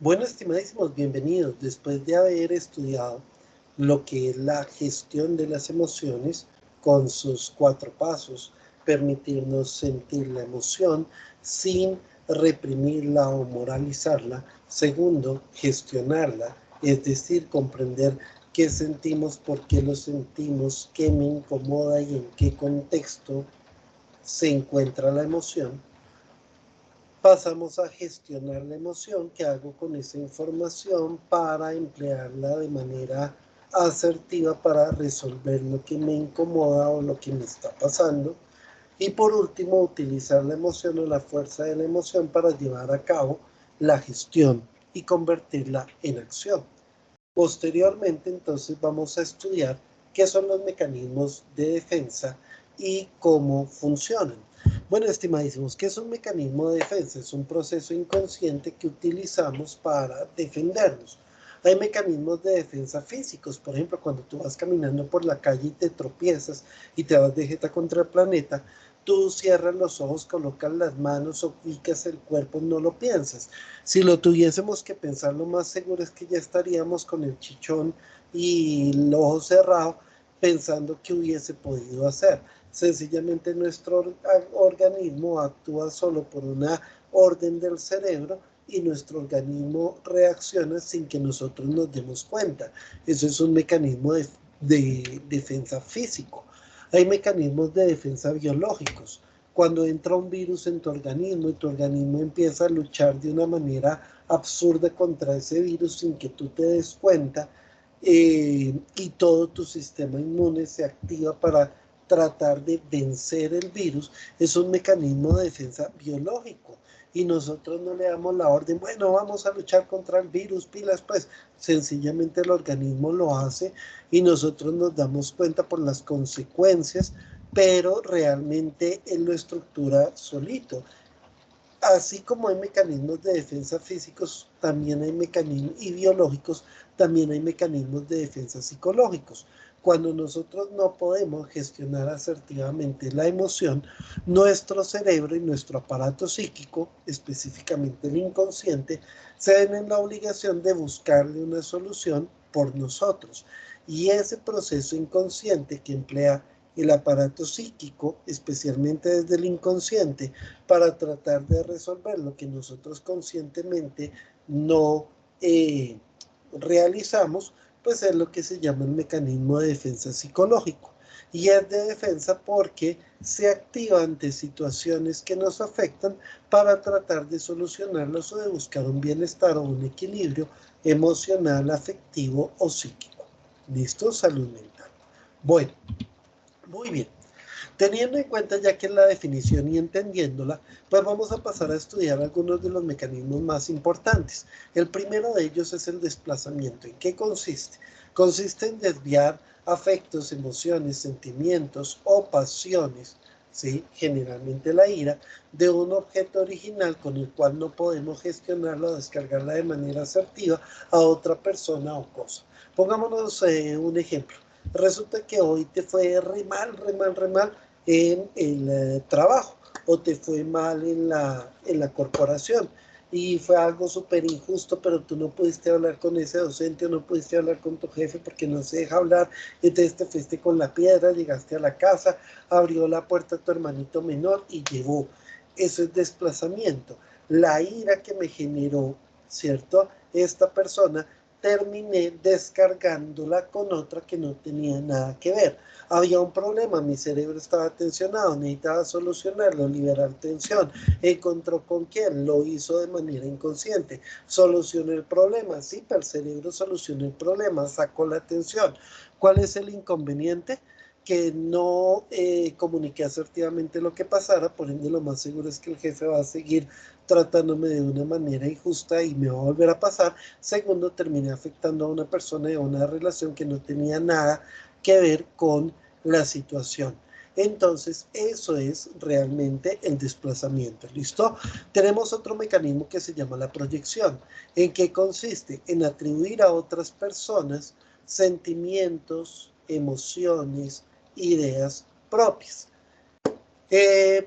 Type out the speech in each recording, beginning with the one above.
Bueno, estimadísimos, bienvenidos. Después de haber estudiado lo que es la gestión de las emociones con sus 4 pasos, permitirnos sentir la emoción sin reprimirla o moralizarla. Segundo, gestionarla, es decir, comprender qué sentimos, por qué lo sentimos, qué me incomoda y en qué contexto se encuentra la emoción. Pasamos a gestionar la emoción, que hago con esa información para emplearla de manera asertiva para resolver lo que me incomoda o lo que me está pasando. Y por último, utilizar la emoción o la fuerza de la emoción para llevar a cabo la gestión y convertirla en acción. Posteriormente, entonces, vamos a estudiar qué son los mecanismos de defensa y cómo funcionan. Bueno, estimadísimos, ¿qué es un mecanismo de defensa? Es un proceso inconsciente que utilizamos para defendernos. Hay mecanismos de defensa físicos, por ejemplo, cuando tú vas caminando por la calle y te tropiezas y te vas de jeta contra el planeta, tú cierras los ojos, colocas las manos, ubicas el cuerpo, no lo piensas. Si lo tuviésemos que pensar, lo más seguro es que ya estaríamos con el chichón y el ojo cerrado pensando qué hubiese podido hacer. Sencillamente nuestro organismo actúa solo por una orden del cerebro y nuestro organismo reacciona sin que nosotros nos demos cuenta. Eso es un mecanismo de defensa físico. Hay mecanismos de defensa biológicos. Cuando entra un virus en tu organismo y tu organismo empieza a luchar de una manera absurda contra ese virus sin que tú te des cuenta, y todo tu sistema inmune se activa para tratar de vencer el virus, es un mecanismo de defensa biológico. Y nosotros no le damos la orden, bueno, vamos a luchar contra el virus, pilas, pues sencillamente el organismo lo hace y nosotros nos damos cuenta por las consecuencias, pero realmente él lo estructura solito. Así como hay mecanismos de defensa físicos, también hay mecanismos y biológicos, también hay mecanismos de defensa psicológicos. Cuando nosotros no podemos gestionar asertivamente la emoción, nuestro cerebro y nuestro aparato psíquico, específicamente el inconsciente, se ven en la obligación de buscarle una solución por nosotros. Y ese proceso inconsciente que emplea el aparato psíquico, especialmente desde el inconsciente, para tratar de resolver lo que nosotros conscientemente no eh, realizamos, pues es lo que se llama el mecanismo de defensa psicológico. Y es de defensa porque se activa ante situaciones que nos afectan para tratar de solucionarlas o de buscar un bienestar o un equilibrio emocional, afectivo o psíquico. ¿Listo? Salud mental. Bueno, muy bien. Teniendo en cuenta ya que es la definición y entendiéndola, pues vamos a pasar a estudiar algunos de los mecanismos más importantes. El primero de ellos es el desplazamiento. ¿En qué consiste? Consiste en desviar afectos, emociones, sentimientos o pasiones, ¿sí? Generalmente la ira, de un objeto original con el cual no podemos gestionarlo o descargarla de manera asertiva a otra persona o cosa. Pongámonos un ejemplo. Resulta que hoy te fue re mal, re mal, re mal en el trabajo o te fue mal en la corporación y fue algo súper injusto, pero tú no pudiste hablar con ese docente o no pudiste hablar con tu jefe porque no se deja hablar, entonces te fuiste con la piedra, llegaste a la casa, abrió la puerta a tu hermanito menor y llevó. Eso es desplazamiento. La ira que me generó, ¿cierto? Esta persona, terminé descargándola con otra que no tenía nada que ver. Había un problema, mi cerebro estaba tensionado, necesitaba solucionarlo, liberar tensión. Encontró con quién, lo hizo de manera inconsciente. Solucionó el problema, sí, pero el cerebro solucionó el problema, sacó la tensión. ¿Cuál es el inconveniente? Que no comuniqué asertivamente lo que pasara, por ende lo más seguro es que el jefe va a seguir tratándome de una manera injusta y me va a volver a pasar. Segundo, terminé afectando a una persona y a una relación que no tenía nada que ver con la situación. Entonces, eso es realmente el desplazamiento. ¿Listo? Tenemos otro mecanismo que se llama la proyección. ¿En qué consiste? En atribuir a otras personas sentimientos, emociones, ideas propias.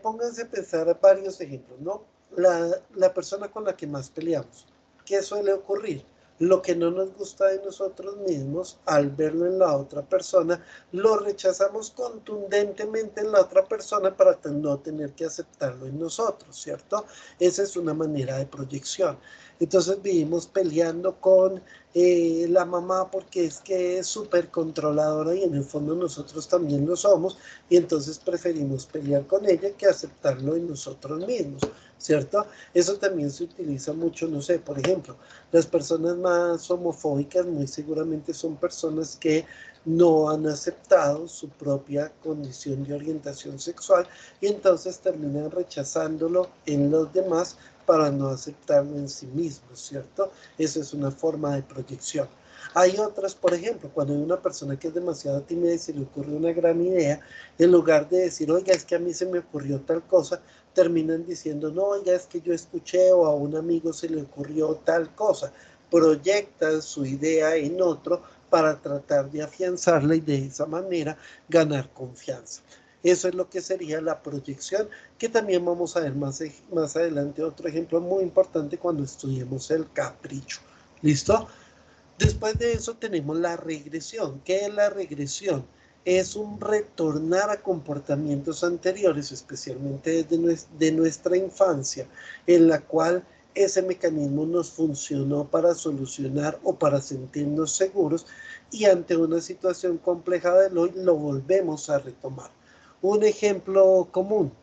Pónganse a pensar varios ejemplos, ¿no? La persona con la que más peleamos. ¿qué suele ocurrir? Lo que no nos gusta de nosotros mismos, al verlo en la otra persona, lo rechazamos contundentemente en la otra persona para no tener que aceptarlo en nosotros, ¿cierto? Esa es una manera de proyección. Entonces vivimos peleando con la mamá porque es que es súper controladora y en el fondo nosotros también lo somos y entonces preferimos pelear con ella que aceptarlo en nosotros mismos, ¿cierto? Eso también se utiliza mucho, no sé, por ejemplo, las personas más homofóbicas muy seguramente son personas que no han aceptado su propia condición de orientación sexual y entonces terminan rechazándolo en los demás para no aceptarlo en sí mismos, ¿cierto? Esa es una forma de proyección. Hay otras, por ejemplo, cuando hay una persona que es demasiado tímida y se le ocurre una gran idea, en lugar de decir, oiga, es que a mí se me ocurrió tal cosa, terminan diciendo, no, oiga, es que yo escuché o a un amigo se le ocurrió tal cosa. Proyectan su idea en otro para tratar de afianzarla y de esa manera ganar confianza. Eso es lo que sería la proyección, que también vamos a ver más adelante otro ejemplo muy importante cuando estudiemos el capricho. ¿Listo? Después de eso tenemos la regresión. ¿Qué es la regresión? Es un retornar a comportamientos anteriores, especialmente de nuestra infancia, en la cual ese mecanismo nos funcionó para solucionar o para sentirnos seguros y ante una situación compleja del hoy lo volvemos a retomar. Un ejemplo común,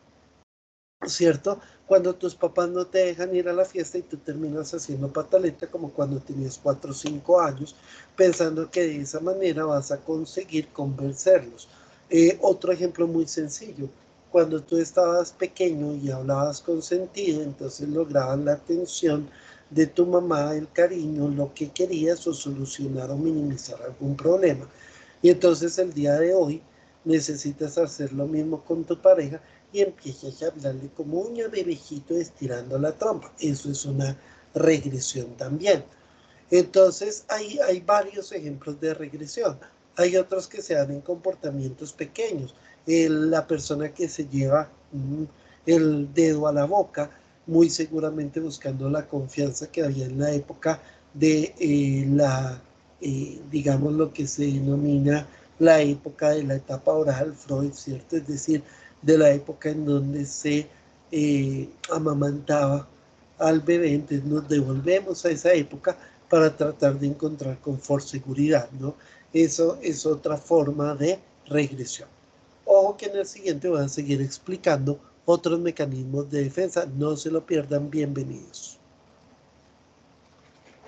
¿cierto? Cuando tus papás no te dejan ir a la fiesta y tú terminas haciendo pataleta como cuando tenías 4 o 5 años, pensando que de esa manera vas a conseguir convencerlos. Otro ejemplo muy sencillo, cuando tú estabas pequeño y hablabas con sentido, entonces lograbas la atención de tu mamá, el cariño, lo que querías o solucionar o minimizar algún problema. Y entonces el día de hoy necesitas hacer lo mismo con tu pareja y empiezas a hablarle como un bebecito estirando la trompa. Eso es una regresión también. Entonces hay varios ejemplos de regresión. Hay otros que se dan en comportamientos pequeños. La persona que se lleva el dedo a la boca, muy seguramente buscando la confianza que había en la época de digamos, lo que se denomina la época de la etapa oral, Freud, ¿cierto? Es decir, de la época en donde se amamantaba al bebé, entonces nos devolvemos a esa época para tratar de encontrar confort, seguridad, ¿no? Eso es otra forma de regresión. Ojo que en el siguiente voy a seguir explicando otros mecanismos de defensa, no se lo pierdan, bienvenidos.